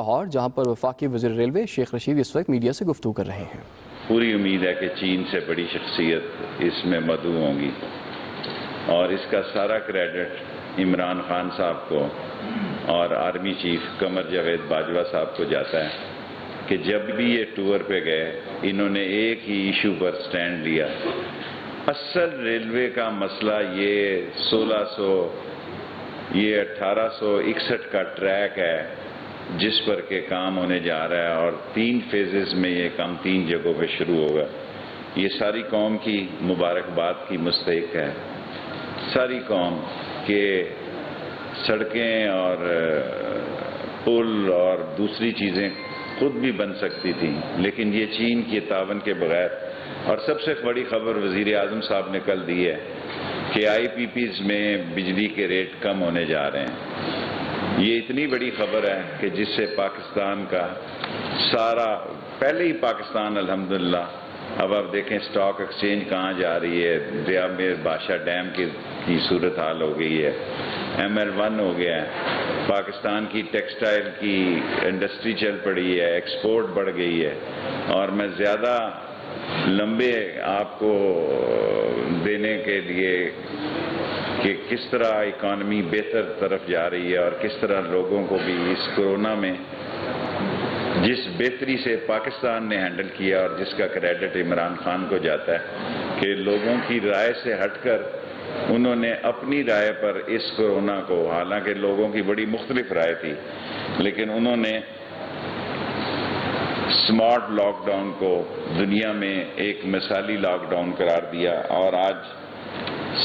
لاہور، جہاں پر وفاقی وزیر ریلوے شیخ رشید اس وقت میڈیا سے گفتگو کر رہے ہیں۔ پوری امید ہے کہ چین سے بڑی شخصیت اس میں مدعو ہوں گی، اور اس کا سارا کریڈٹ عمران خان صاحب کو اور آرمی چیف قمر جاوید باجوہ صاحب کو جاتا ہے کہ جب بھی یہ ٹور پہ گئے انہوں نے ایک ہی ایشو پر سٹینڈ لیا۔ اصل ریلوے کا مسئلہ یہ 1861 کا ٹریک ہے جس پر کہ کام ہونے جا رہا ہے، اور 3 فیزز میں یہ کام 3 جگہوں پہ شروع ہوگا۔ یہ ساری قوم کی مبارکباد کی مستحق ہے، ساری قوم کہ سڑکیں اور پل اور دوسری چیزیں خود بھی بن سکتی تھیں، لیکن یہ چین کے تعاون کے بغیر۔ اور سب سے بڑی خبر وزیر اعظم صاحب نے کل دی ہے کہ آئی پی پیز میں بجلی کے ریٹ کم ہونے جا رہے ہیں۔ یہ اتنی بڑی خبر ہے کہ جس سے پاکستان کا سارا، پہلے ہی پاکستان الحمدللہ، اب آپ دیکھیں سٹاک ایکسچینج کہاں جا رہی ہے، دریا میں بادشاہ ڈیم کی صورتحال ہو گئی ہے، ML1 ہو گیا ہے، پاکستان کی ٹیکسٹائل کی انڈسٹری چل پڑی ہے، ایکسپورٹ بڑھ گئی ہے۔ اور میں زیادہ لمبے آپ کو دینے کے لیے کہ کس طرح اکانومی بہتر طرف جا رہی ہے اور کس طرح لوگوں کو بھی اس کورونا میں جس بہتری سے پاکستان نے ہینڈل کیا، اور جس کا کریڈٹ عمران خان کو جاتا ہے کہ لوگوں کی رائے سے ہٹ کر انہوں نے اپنی رائے پر اس کورونا کو، حالانکہ لوگوں کی بڑی مختلف رائے تھی، لیکن انہوں نے سمارٹ لاک ڈاؤن کو دنیا میں ایک مثالی لاک ڈاؤن قرار دیا، اور آج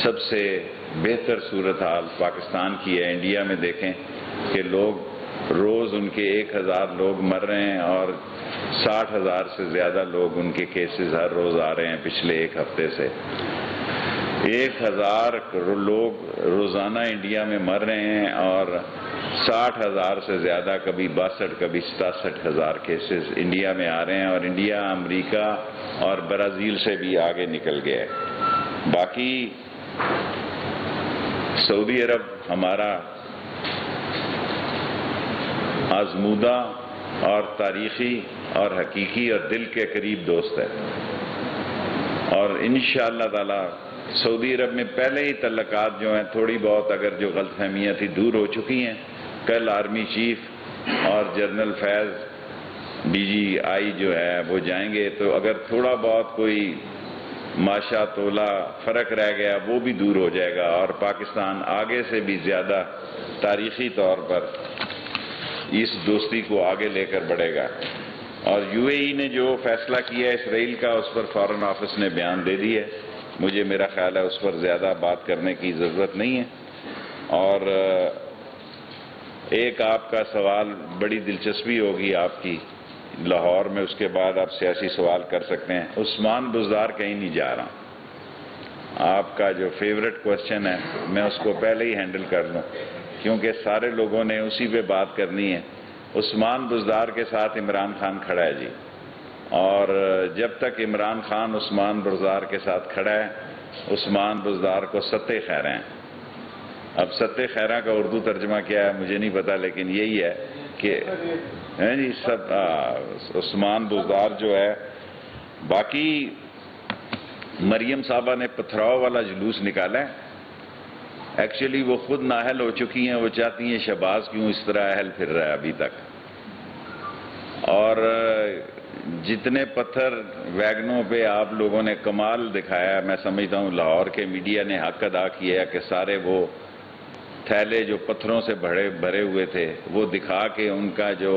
سب سے بہتر صورتحال پاکستان کی ہے۔ انڈیا میں دیکھیں کہ لوگ روز ان کے 1000 لوگ مر رہے ہیں، اور 60,000 سے زیادہ لوگ ان کے کیسز ہر روز آ رہے ہیں پچھلے 1 ہفتے سے۔ 1000 لوگ روزانہ انڈیا میں مر رہے ہیں، اور 60,000 سے زیادہ، کبھی 62 کبھی 67,000 کیسز انڈیا میں آ رہے ہیں، اور انڈیا امریکہ اور برازیل سے بھی آگے نکل گیا ہے۔ باقی سعودی عرب ہمارا آزمودہ اور تاریخی اور حقیقی اور دل کے قریب دوست ہے، اور انشاءاللہ تعالی سعودی عرب میں پہلے ہی تعلقات جو ہیں تھوڑی بہت اگر جو غلط فہمیاں تھی دور ہو چکی ہیں۔ کل آرمی چیف اور جنرل فیض DGI جو ہے وہ جائیں گے، تو اگر تھوڑا بہت کوئی ماشا تولا فرق رہ گیا وہ بھی دور ہو جائے گا، اور پاکستان آگے سے بھی زیادہ تاریخی طور پر اس دوستی کو آگے لے کر بڑھے گا۔ اور UAE نے جو فیصلہ کیا ہے اسرائیل کا، اس پر فارن آفس نے بیان دے دی ہے، مجھے میرا خیال ہے اس پر زیادہ بات کرنے کی ضرورت نہیں ہے۔ اور ایک آپ کا سوال بڑی دلچسپی ہوگی آپ کی لاہور میں، اس کے بعد آپ سیاسی سوال کر سکتے ہیں۔ عثمان بزدار کہیں نہیں جا رہا، آپ کا جو فیورٹ کوسچن ہے میں اس کو پہلے ہی ہینڈل کر لوں، کیونکہ سارے لوگوں نے اسی پہ بات کرنی ہے۔ عثمان بزدار کے ساتھ عمران خان کھڑا ہے جی، اور جب تک عمران خان عثمان بزدار کے ساتھ کھڑا ہے، عثمان بزدار کو ستہ خیرہ ہیں۔ اب ستہ خیرہ کا اردو ترجمہ کیا ہے مجھے نہیں پتا، لیکن یہی ہے کہ جی سب عثمان بزدار جو ہے۔ باقی مریم صاحبہ نے پتھراؤ والا جلوس نکالا ہے، ایکچولی وہ خود نااہل ہو چکی ہیں، وہ چاہتی ہیں شہباز کیوں اس طرح اہل پھر رہا ہے ابھی تک۔ اور جتنے پتھر ویگنوں پہ آپ لوگوں نے کمال دکھایا، میں سمجھتا ہوں لاہور کے میڈیا نے حق ادا کیا ہے کہ سارے وہ تھیلے جو پتھروں سے بھرے ہوئے تھے وہ دکھا کے ان کا جو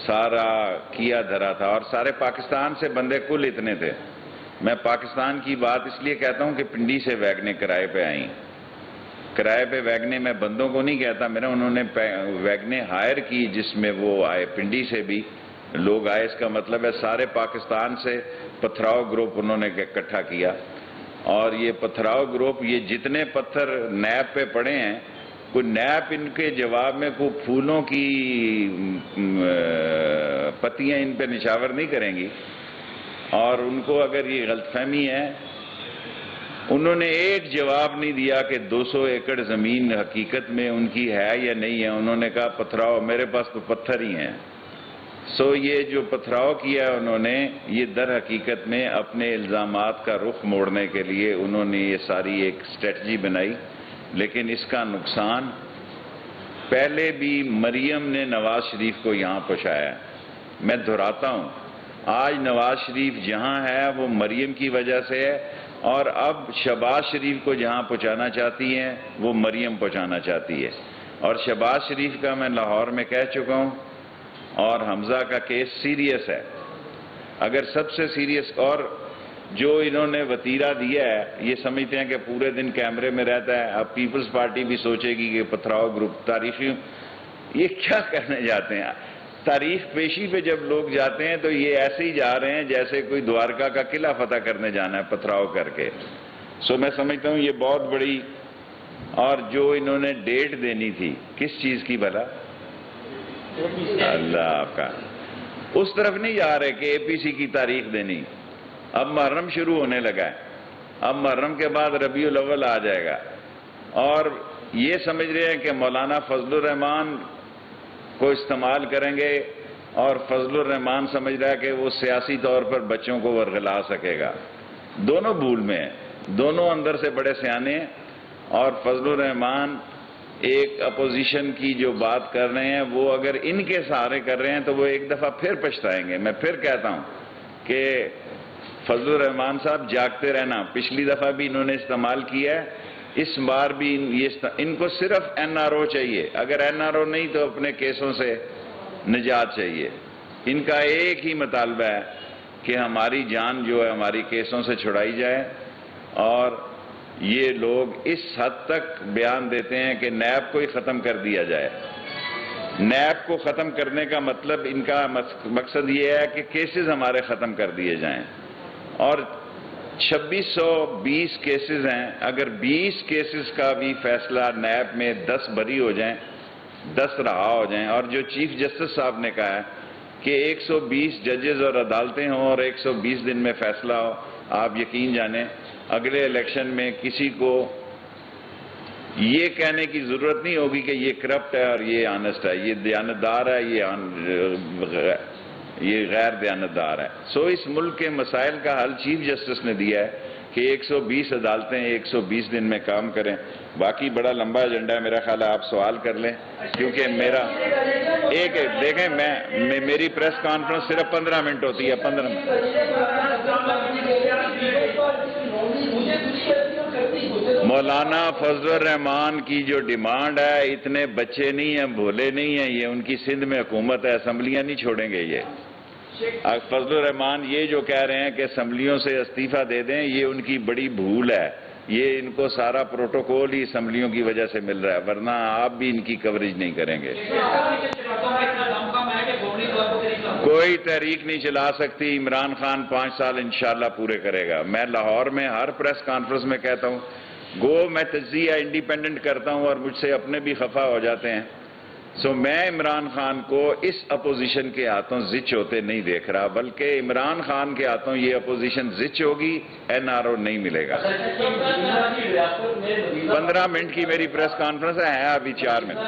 سارا کیا دھرا تھا، اور سارے پاکستان سے بندے کل اتنے تھے۔ میں پاکستان کی بات اس لیے کہتا ہوں کہ پنڈی سے ویگنیں کرائے پہ آئیں، کرائے پہ ویگنیں میں بندوں کو نہیں کہتا، انہوں نے ویگنیں ہائر کی جس میں وہ آئے، پنڈی سے بھی لوگ آئے، اس کا مطلب ہے سارے پاکستان سے پتھراؤ گروپ انہوں نے اکٹھا کیا۔ اور یہ پتھراؤ گروپ، یہ جتنے پتھر نیب پہ پڑے ہیں، کوئی نیب ان کے جواب میں کوئی پھولوں کی پتیاں ان پہ نشاور نہیں کریں گی۔ اور ان کو اگر یہ غلط فہمی ہے، انہوں نے ایک جواب نہیں دیا کہ 200 ایکڑ زمین حقیقت میں ان کی ہے یا نہیں ہے، انہوں نے کہا پتھراؤ، میرے پاس تو پتھر ہی ہیں۔ یہ جو پتھراؤ کیا انہوں نے، یہ در حقیقت میں اپنے الزامات کا رخ موڑنے کے لیے انہوں نے یہ ساری ایک اسٹریٹجی بنائی، لیکن اس کا نقصان پہلے بھی مریم نے نواز شریف کو یہاں پہنچایا ہے۔ میں دہراتا ہوں، آج نواز شریف جہاں ہے وہ مریم کی وجہ سے ہے، اور اب شہباز شریف کو جہاں پہنچانا چاہتی ہیں وہ مریم پہنچانا چاہتی ہے۔ اور شہباز شریف کا میں لاہور میں کہہ چکا ہوں، اور حمزہ کا کیس سیریس ہے، اگر سب سے سیریس، اور جو انہوں نے وتیرہ دیا ہے، یہ سمجھتے ہیں کہ پورے دن کیمرے میں رہتا ہے۔ اب پیپلز پارٹی بھی سوچے گی کہ پتھراؤ گروپ تاریخی، یہ کیا کرنے جاتے ہیں؟ تاریخ پیشی پہ جب لوگ جاتے ہیں تو یہ ایسے ہی جا رہے ہیں جیسے کوئی دوارکا کا قلعہ فتح کرنے جانا ہے پتھراؤ کر کے۔ میں سمجھتا ہوں یہ بہت بڑی، اور جو انہوں نے ڈیٹ دینی تھی کس چیز کی بھلا؟ اللہ آپ کا، اس طرف نہیں جا رہے کہ اے پی سی کی تاریخ دینی۔ اب محرم شروع ہونے لگا ہے، اب محرم کے بعد ربیع الاول آ جائے گا، اور یہ سمجھ رہے ہیں کہ مولانا فضل الرحمان کو استعمال کریں گے، اور فضل الرحمان سمجھ رہا ہے کہ وہ سیاسی طور پر بچوں کو ورغلا سکے گا۔ دونوں بھول میں ہیں، دونوں اندر سے بڑے سیانے ہیں، اور فضل الرحمان ایک اپوزیشن کی جو بات کر رہے ہیں وہ اگر ان کے سہارے کر رہے ہیں تو وہ ایک دفعہ پھر پچھتائیں گے۔ میں پھر کہتا ہوں کہ فضل الرحمان صاحب جاگتے رہنا، پچھلی دفعہ بھی انہوں نے استعمال کیا ہے، اس بار بھی ان کو صرف این آر او چاہیے، اگر این آر او نہیں تو اپنے کیسوں سے نجات چاہیے۔ ان کا ایک ہی مطالبہ ہے کہ ہماری جان جو ہے ہماری کیسوں سے چھڑائی جائے، اور یہ لوگ اس حد تک بیان دیتے ہیں کہ نیب کو ہی ختم کر دیا جائے۔ نیب کو ختم کرنے کا مطلب ان کا مقصد یہ ہے کہ کیسز ہمارے ختم کر دیے جائیں، اور 2620 کیسز ہیں، اگر 20 کیسز کا بھی فیصلہ نیب میں 10 بری ہو جائیں، 10 رہا ہو جائیں، اور جو چیف جسٹس صاحب نے کہا ہے کہ 120 ججز اور عدالتیں ہوں اور 120 دن میں فیصلہ ہو، آپ یقین جانیں اگلے الیکشن میں کسی کو یہ کہنے کی ضرورت نہیں ہوگی کہ یہ کرپٹ ہے اور یہ آنسٹ ہے، یہ دیانتدار ہے، یہ غیر دیانتدار ہے۔ اس ملک کے مسائل کا حل چیف جسٹس نے دیا ہے کہ 120 عدالتیں 120 دن میں کام کریں۔ باقی بڑا لمبا ایجنڈا ہے، میرا خیال ہے آپ سوال کر لیں، کیونکہ میرا دیکھیں میری پریس کانفرنس صرف 15 منٹ ہوتی ہے، 15 منٹ۔ مولانا فضل الرحمان کی جو ڈیمانڈ ہے، اتنے بچے نہیں ہیں، بھولے نہیں ہیں، یہ ان کی سندھ میں حکومت ہے، اسمبلیاں نہیں چھوڑیں گے یہ۔ فضل الرحمان یہ جو کہہ رہے ہیں کہ اسمبلیوں سے استعفیٰ دے دیں، یہ ان کی بڑی بھول ہے، یہ ان کو سارا پروٹوکول ہی اسمبلیوں کی وجہ سے مل رہا ہے، ورنہ آپ بھی ان کی کوریج نہیں کریں گے۔ کوئی تحریک نہیں چلا سکتی، عمران خان 5 سال انشاءاللہ پورے کرے گا۔ میں لاہور میں ہر پریس کانفرنس میں کہتا ہوں، میں تجزیہ انڈیپینڈنٹ کرتا ہوں اور مجھ سے اپنے بھی خفا ہو جاتے ہیں، میں عمران خان کو اس اپوزیشن کے ہاتھوں زچ ہوتے نہیں دیکھ رہا، بلکہ عمران خان کے ہاتھوں یہ اپوزیشن زچ ہوگی، این آر او نہیں ملے گا۔ 15 منٹ کی میری پریس کانفرنس ہے ابھی 4 منٹ۔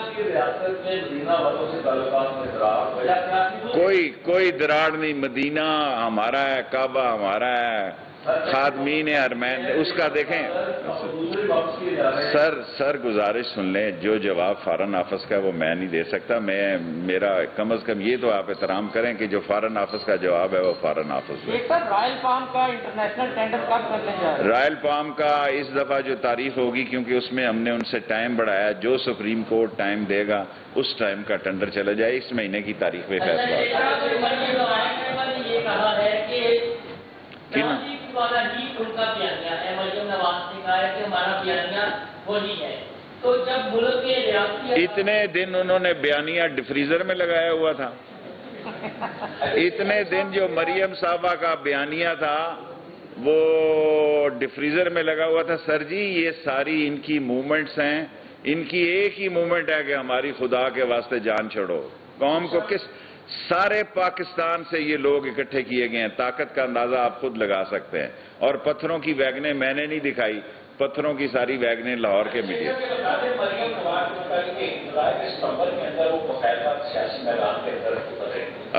کوئی دراڑ نہیں، مدینہ ہمارا ہے، کعبہ ہمارا ہے، خادمین حرمین اس کا دیکھیں۔ سر گزارش سن لیں، جو جواب فارن آفس کا وہ میں نہیں دے سکتا، میرا کم از کم یہ تو آپ احترام کریں کہ جو فارن آفس کا جواب ہے وہ فارن آفس ہے۔ رائل پام کا انٹرنیشنل ٹینڈر کب کرنے جا رہے ہیں؟ رائل پام کا اس دفعہ جو تاریخ ہوگی، کیونکہ اس میں ہم نے ان سے ٹائم بڑھایا، جو سپریم کورٹ ٹائم دے گا اس ٹائم کا ٹینڈر چلا جائے، اس مہینے کی تاریخ پہ فیصلہ اتنے دن انہوں نے بیانیہ ڈفریزر میں لگایا ہوا تھا، اتنے دن جو مریم صاحبہ کا بیانیہ تھا وہ ڈفریزر میں لگا ہوا تھا۔ سر جی یہ ساری ان کی موومنٹس ہیں، ان کی ایک ہی موومنٹ ہے کہ ہماری خدا کے واسطے جان چھوڑو۔ قوم کو سارے پاکستان سے یہ لوگ اکٹھے کیے گئے ہیں، طاقت کا اندازہ آپ خود لگا سکتے ہیں، اور پتھروں کی ویگنیں میں نے نہیں دکھائی، پتھروں کی ساری ویگنیں لاہور کے میڈیا۔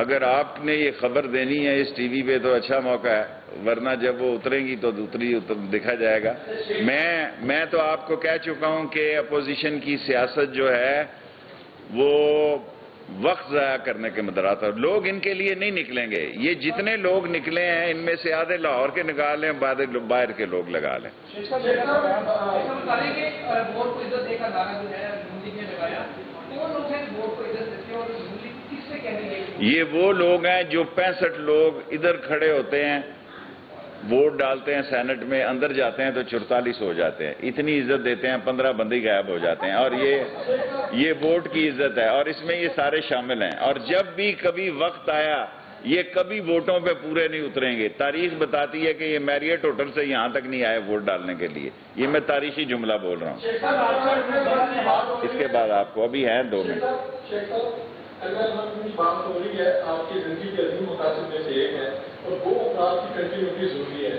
اگر آپ نے یہ خبر دینی ہے اس ٹی وی پہ تو اچھا موقع ہے، ورنہ جب وہ اتریں گی تو دکھا جائے گا۔ میں تو آپ کو کہہ چکا ہوں کہ اپوزیشن کی سیاست جو ہے وہ وقت ضائع کرنے کے مدرات ہے۔ لوگ ان کے لیے نہیں نکلیں گے، یہ جتنے لوگ نکلے ہیں ان میں سے آدھے لاہور کے نکال لیں، باہر کے لوگ لگا لیں۔ یہ وہ لوگ ہیں جو 65 لوگ ادھر کھڑے ہوتے ہیں، ووٹ ڈالتے ہیں سینٹ میں، اندر جاتے ہیں تو 44 ہو جاتے ہیں، اتنی عزت دیتے ہیں، 15 بندے غائب ہو جاتے ہیں، اور یہ ووٹ کی عزت ہے، اور اس میں یہ سارے شامل ہیں۔ اور جب بھی کبھی وقت آیا یہ کبھی ووٹوں پہ پورے نہیں اتریں گے۔ تاریخ بتاتی ہے کہ یہ میریٹ ہوٹل سے یہاں تک نہیں آئے ووٹ ڈالنے کے لیے، یہ میں تاریخی جملہ بول رہا ہوں۔ اس کے بعد آپ کو ابھی ہیں 2 منٹ۔ عمران خان کی بات ہو رہی ہے، آپ کی زندگی کے عظیم مقاصد میں سے ایک ہے اور 2 افراد کی کنٹینیوٹی ضروری ہے،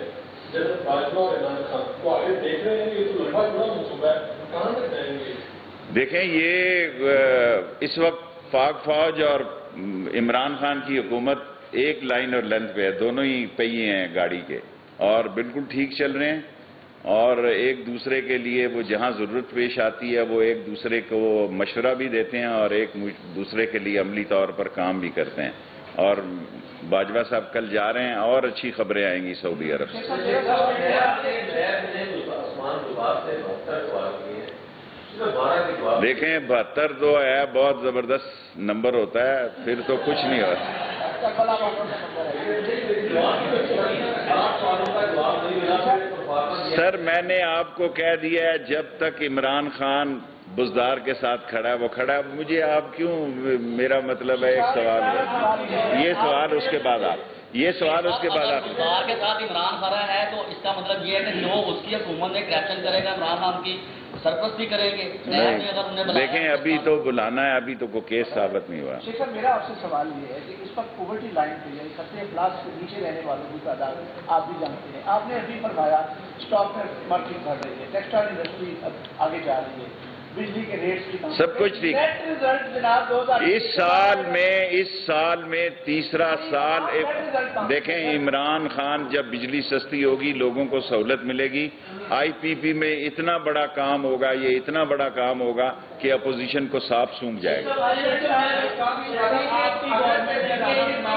جنرل باجوہ اور عمران خان کو آگے دیکھ رہے ہیں کہ یہ تو لمبا بڑا منصوبہ ہے، کہاں تک جائیں گے؟ دیکھیں یہ اس وقت پاک فوج اور عمران خان کی حکومت ایک لائن اور لینتھ پہ ہے، دونوں ہی پہیے ہیں گاڑی کے، اور بالکل ٹھیک چل رہے ہیں، اور ایک دوسرے کے لیے وہ جہاں ضرورت پیش آتی ہے وہ ایک دوسرے کو مشورہ بھی دیتے ہیں اور ایک دوسرے کے لیے عملی طور پر کام بھی کرتے ہیں۔ اور باجوہ صاحب کل جا رہے ہیں اور اچھی خبریں آئیں گی سعودی عرب سے۔ دیکھیں 72 تو ہے، بہت زبردست نمبر ہوتا ہے، پھر تو کچھ نہیں ہوتا۔ سر میں نے آپ کو کہہ دیا ہے جب تک عمران خان بزدار کے ساتھ کھڑا ہے وہ کھڑا ہے، مجھے آپ کیوں، میرا مطلب ہے ایک سوال ہے، یہ سوال اس کے بعد آپ بزدار کے ساتھ عمران کھڑا ہے تو اس کا مطلب یہ ہے کہ جو اس کی حکومت میں کرپشن کرے گا عمران خان کی سرپرستی کریں گے۔ دیکھیں ابھی تو بلانا ہے، ابھی تو کوئی کیس ثابت نہیں ہوا۔ شیخ صاحب میرا آپ سے سوال یہ ہے کہ اس وقت پاورٹی لائن پہ یعنی خطے افلاس کے نیچے رہنے والوں کی تعداد آپ بھی جانتے ہیں، آپ نے ابھی فرمایا اسٹاک مارکیٹ بڑھ رہی ہے، ٹیکسٹائل انڈسٹری آگے جا رہی ہے، بجلی کے ریٹس بھی سب کچھ ٹھیک۔ اس سال میں تیسرا سال دیکھیں عمران خان جب بجلی سستی ہوگی لوگوں کو سہولت ملے گی، آئی پی پی میں اتنا بڑا کام ہوگا، یہ اتنا بڑا کام ہوگا کہ اپوزیشن کو صاف سونگ جائے گا۔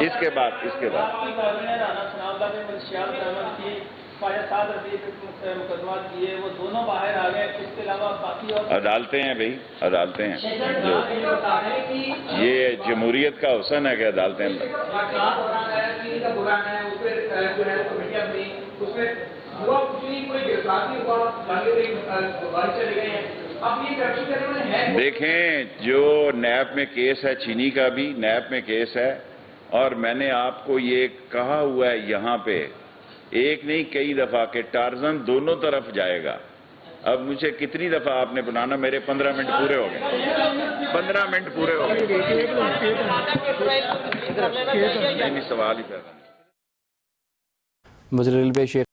اس کے بعد مقدمات کیے وہ دونوں باہر آ گئے، اس کے علاوہ باقی اور عدالتیں ہیں بھائی، عدالتیں ہیں، یہ جمہوریت کا حسن ہے کہ عدالتیں ہیں۔ دیکھیں جو نیب میں کیس ہے، چینی کا بھی نیب میں کیس ہے، اور میں نے آپ کو یہ کہا ہوا ہے یہاں پہ ایک نہیں کئی دفعہ کہ ٹارزن دونوں طرف جائے گا۔ اب مجھے کتنی دفعہ آپ نے بنانا، میرے 15 منٹ پورے ہو گئے، 15 منٹ پورے ہو گئے، نہیں سوال ہی پیدا نہیں۔ وزیر ریلوے شیخ